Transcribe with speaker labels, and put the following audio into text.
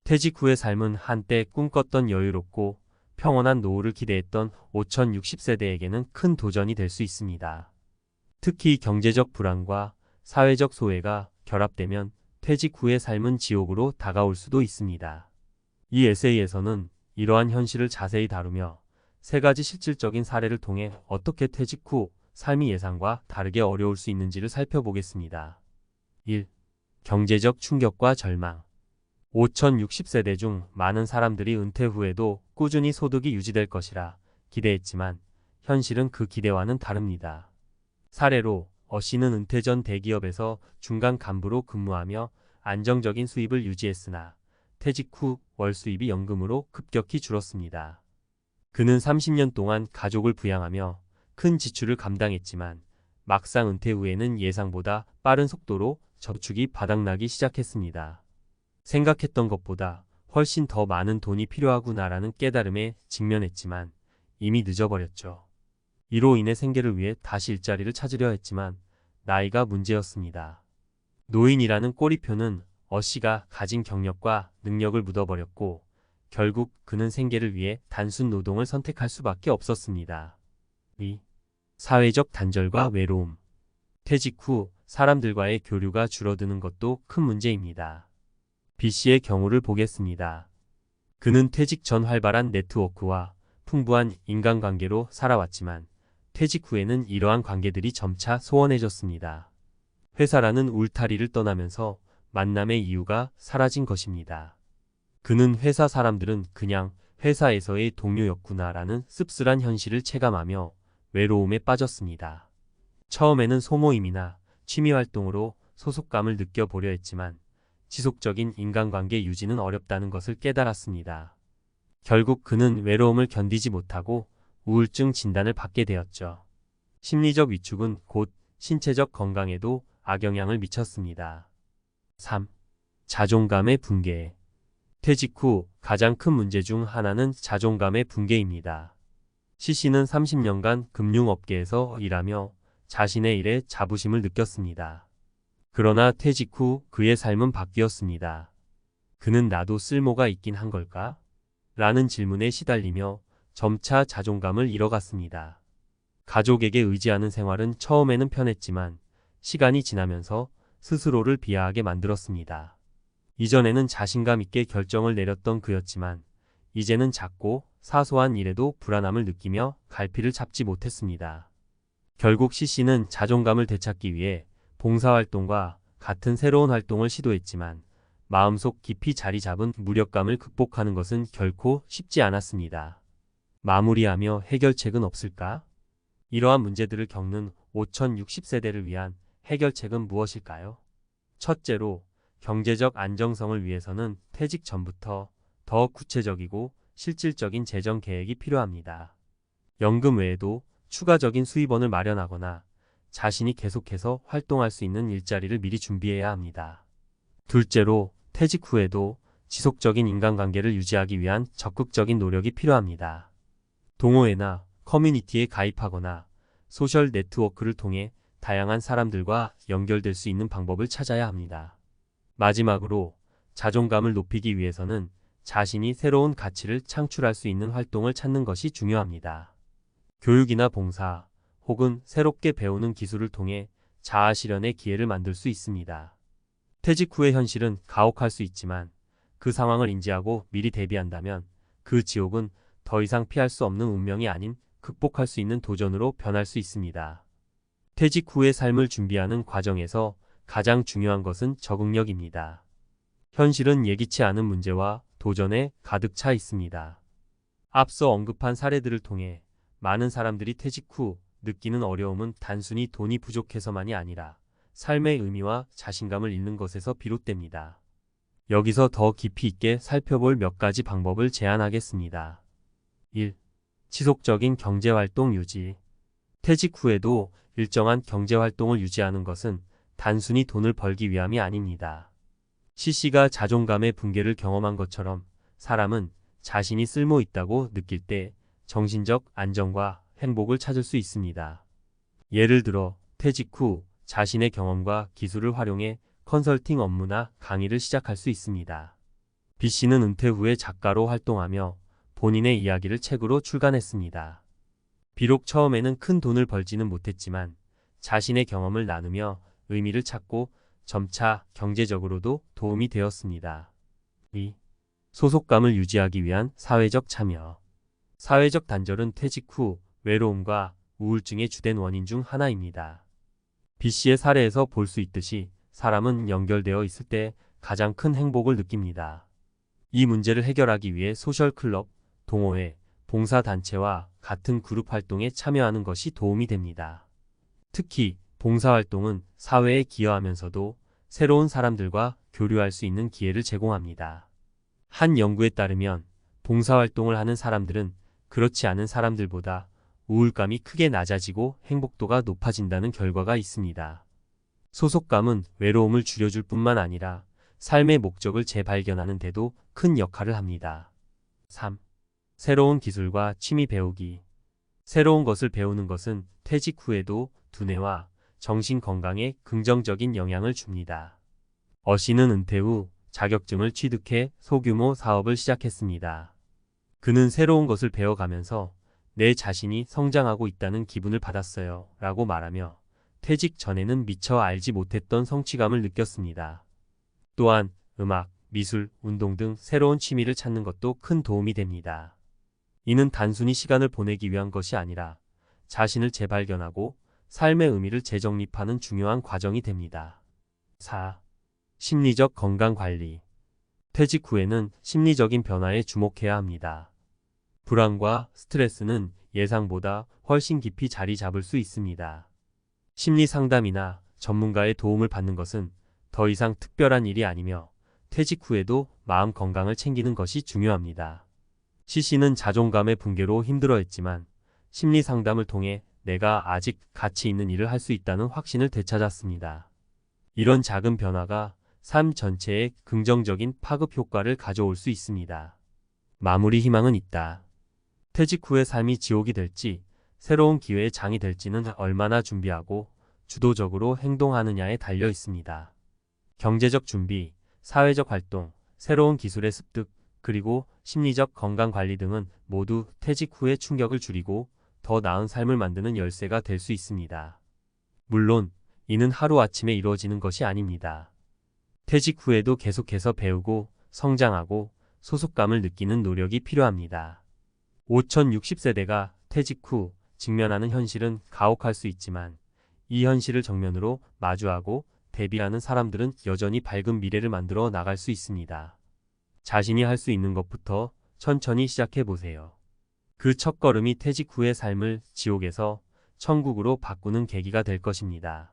Speaker 1: 퇴직 후의 삶은 한때 꿈꿨던 여유롭고 평온한 노후를 기대했던 5060세대에게는 큰 도전이 될 수 있습니다. 특히 경제적 불안과 사회적 소외가 결합되면 퇴직 후의 삶은 지옥으로 다가올 수도 있습니다. 이 에세이에서는 이러한 현실을 자세히 다루며 세 가지 실질적인 사례를 통해 어떻게 퇴직 후 삶이 예상과 다르게 어려울 수 있는지를 살펴보겠습니다. 1. 경제적 충격과 절망. 5060세대 중 많은 사람들이 은퇴 후에도 꾸준히 소득이 유지될 것이라 기대했지만 현실은 그 기대와는 다릅니다. 사례로 씨는 은퇴 전 대기업에서 중간 간부로 근무하며 안정적인 수입을 유지했으나 퇴직 후 월 수입이 연금으로 급격히 줄었습니다. 그는 30년 동안 가족을 부양하며 큰 지출을 감당했지만 막상 은퇴 후에는 예상보다 빠른 속도로 저축이 바닥나기 시작했습니다. 생각했던 것보다 훨씬 더 많은 돈이 필요하구나라는 깨달음에 직면했지만 이미 늦어버렸죠. 이로 인해 생계를 위해 다시 일자리를 찾으려 했지만 나이가 문제였습니다. 노인이라는 꼬리표는 씨가 가진 경력과 능력을 묻어버렸고 결국 그는 생계를 위해 단순 노동을 선택할 수밖에 없었습니다. 2. 사회적 단절과 외로움. 퇴직 후 사람들과의 교류가 줄어드는 것도 큰 문제입니다. B씨의 경우를 보겠습니다. 그는 퇴직 전 활발한 네트워크와 풍부한 인간관계로 살아왔지만 퇴직 후에는 이러한 관계들이 점차 소원해졌습니다. 회사라는 울타리를 떠나면서 만남의 이유가 사라진 것입니다. 그는 회사 사람들은 그냥 회사에서의 동료였구나라는 씁쓸한 현실을 체감하며 외로움에 빠졌습니다. 처음에는 소모임이나 취미활동으로 소속감을 느껴보려 했지만 지속적인 인간관계 유지는 어렵다는 것을 깨달았습니다. 결국 그는 외로움을 견디지 못하고 우울증 진단을 받게 되었죠. 심리적 위축은 곧 신체적 건강에도 악영향을 미쳤습니다. 3. 자존감의 붕괴. 퇴직 후 가장 큰 문제 중 하나는 자존감의 붕괴입니다. C씨는 30년간 금융업계에서 일하며 자신의 일에 자부심을 느꼈습니다. 그러나 퇴직 후 그의 삶은 바뀌었습니다. 그는 나도 쓸모가 있긴 한 걸까? 라는 질문에 시달리며 점차 자존감을 잃어갔습니다. 가족에게 의지하는 생활은 처음에는 편했지만 시간이 지나면서 스스로를 비하하게 만들었습니다. 이전에는 자신감 있게 결정을 내렸던 그였지만 이제는 작고 사소한 일에도 불안함을 느끼며 갈피를 잡지 못했습니다. 결국 C씨는 자존감을 되찾기 위해 봉사활동과 같은 새로운 활동을 시도했지만 마음속 깊이 자리 잡은 무력감을 극복하는 것은 결코 쉽지 않았습니다. 마무리하며 해결책은 없을까? 이러한 문제들을 겪는 5060세대를 위한 해결책은 무엇일까요? 첫째로, 경제적 안정성을 위해서는 퇴직 전부터 더 구체적이고 실질적인 재정 계획이 필요합니다. 연금 외에도 추가적인 수입원을 마련하거나 자신이 계속해서 활동할 수 있는 일자리를 미리 준비해야 합니다. 둘째로, 퇴직 후에도 지속적인 인간관계를 유지하기 위한 적극적인 노력이 필요합니다. 동호회나 커뮤니티에 가입하거나 소셜 네트워크를 통해 다양한 사람들과 연결될 수 있는 방법을 찾아야 합니다. 마지막으로 자존감을 높이기 위해서는 자신이 새로운 가치를 창출할 수 있는 활동을 찾는 것이 중요합니다. 교육이나 봉사 혹은 새롭게 배우는 기술을 통해 자아 실현의 기회를 만들 수 있습니다. 퇴직 후의 현실은 가혹할 수 있지만 그 상황을 인지하고 미리 대비한다면 그 지옥은 더 이상 피할 수 없는 운명이 아닌 극복할 수 있는 도전으로 변할 수 있습니다. 퇴직 후의 삶을 준비하는 과정에서 가장 중요한 것은 적응력입니다. 현실은 예기치 않은 문제와 도전에 가득 차 있습니다. 앞서 언급한 사례들을 통해 많은 사람들이 퇴직 후 느끼는 어려움은 단순히 돈이 부족해서만이 아니라 삶의 의미와 자신감을 잃는 것에서 비롯됩니다. 여기서 더 깊이 있게 살펴볼 몇 가지 방법을 제안하겠습니다. 1. 지속적인 경제활동 유지. 퇴직 후에도 일정한 경제활동을 유지하는 것은 단순히 돈을 벌기 위함이 아닙니다. C씨가 자존감의 붕괴를 경험한 것처럼 사람은 자신이 쓸모 있다고 느낄 때 정신적 안정과 행복을 찾을 수 있습니다. 예를 들어 퇴직 후 자신의 경험과 기술을 활용해 컨설팅 업무나 강의를 시작할 수 있습니다. B씨는 은퇴 후에 작가로 활동하며 본인의 이야기를 책으로 출간했습니다. 비록 처음에는 큰 돈을 벌지는 못했지만 자신의 경험을 나누며 의미를 찾고 점차 경제적으로도 도움이 되었습니다. 2. 소속감을 유지하기 위한 사회적 참여. 사회적 단절은 퇴직 후 외로움과 우울증의 주된 원인 중 하나입니다. B씨의 사례에서 볼 수 있듯이 사람은 연결되어 있을 때 가장 큰 행복을 느낍니다. 이 문제를 해결하기 위해 소셜클럽, 동호회, 봉사단체와 같은 그룹 활동에 참여하는 것이 도움이 됩니다. 특히 봉사활동은 사회에 기여하면서도 새로운 사람들과 교류할 수 있는 기회를 제공합니다. 한 연구에 따르면 봉사활동을 하는 사람들은 그렇지 않은 사람들보다 우울감이 크게 낮아지고 행복도가 높아진다는 결과가 있습니다. 소속감은 외로움을 줄여줄 뿐만 아니라 삶의 목적을 재발견하는 데도 큰 역할을 합니다. 3. 새로운 기술과 취미 배우기. 새로운 것을 배우는 것은 퇴직 후에도 두뇌와 정신 건강에 긍정적인 영향을 줍니다. 어씨는 은퇴 후 자격증을 취득해 소규모 사업을 시작했습니다. 그는 새로운 것을 배워가면서 내 자신이 성장하고 있다는 기분을 받았어요 라고 말하며 퇴직 전에는 미처 알지 못했던 성취감을 느꼈습니다. 또한 음악, 미술, 운동 등 새로운 취미를 찾는 것도 큰 도움이 됩니다. 이는 단순히 시간을 보내기 위한 것이 아니라 자신을 재발견하고 삶의 의미를 재정립하는 중요한 과정이 됩니다. 4. 심리적 건강관리. 퇴직 후에는 심리적인 변화에 주목해야 합니다. 불안과 스트레스는 예상보다 훨씬 깊이 자리 잡을 수 있습니다. 심리 상담이나 전문가의 도움을 받는 것은 더 이상 특별한 일이 아니며 퇴직 후에도 마음 건강을 챙기는 것이 중요합니다. C씨는 자존감의 붕괴로 힘들어했지만 심리 상담을 통해 내가 아직 가치 있는 일을 할 수 있다는 확신을 되찾았습니다. 이런 작은 변화가 삶 전체에 긍정적인 파급 효과를 가져올 수 있습니다. 마무리 희망은 있다. 퇴직 후의 삶이 지옥이 될지 새로운 기회의 장이 될지는 얼마나 준비하고 주도적으로 행동하느냐에 달려 있습니다. 경제적 준비, 사회적 활동, 새로운 기술의 습득, 그리고 심리적 건강 관리 등은 모두 퇴직 후의 충격을 줄이고 더 나은 삶을 만드는 열쇠가 될 수 있습니다. 물론 이는 하루아침에 이루어지는 것이 아닙니다. 퇴직 후에도 계속해서 배우고 성장하고 소속감을 느끼는 노력이 필요합니다. 5060세대가 퇴직 후 직면하는 현실은 가혹할 수 있지만 이 현실을 정면으로 마주하고 대비하는 사람들은 여전히 밝은 미래를 만들어 나갈 수 있습니다. 자신이 할 수 있는 것부터 천천히 시작해 보세요. 그 첫걸음이 퇴직 후의 삶을 지옥에서 천국으로 바꾸는 계기가 될 것입니다.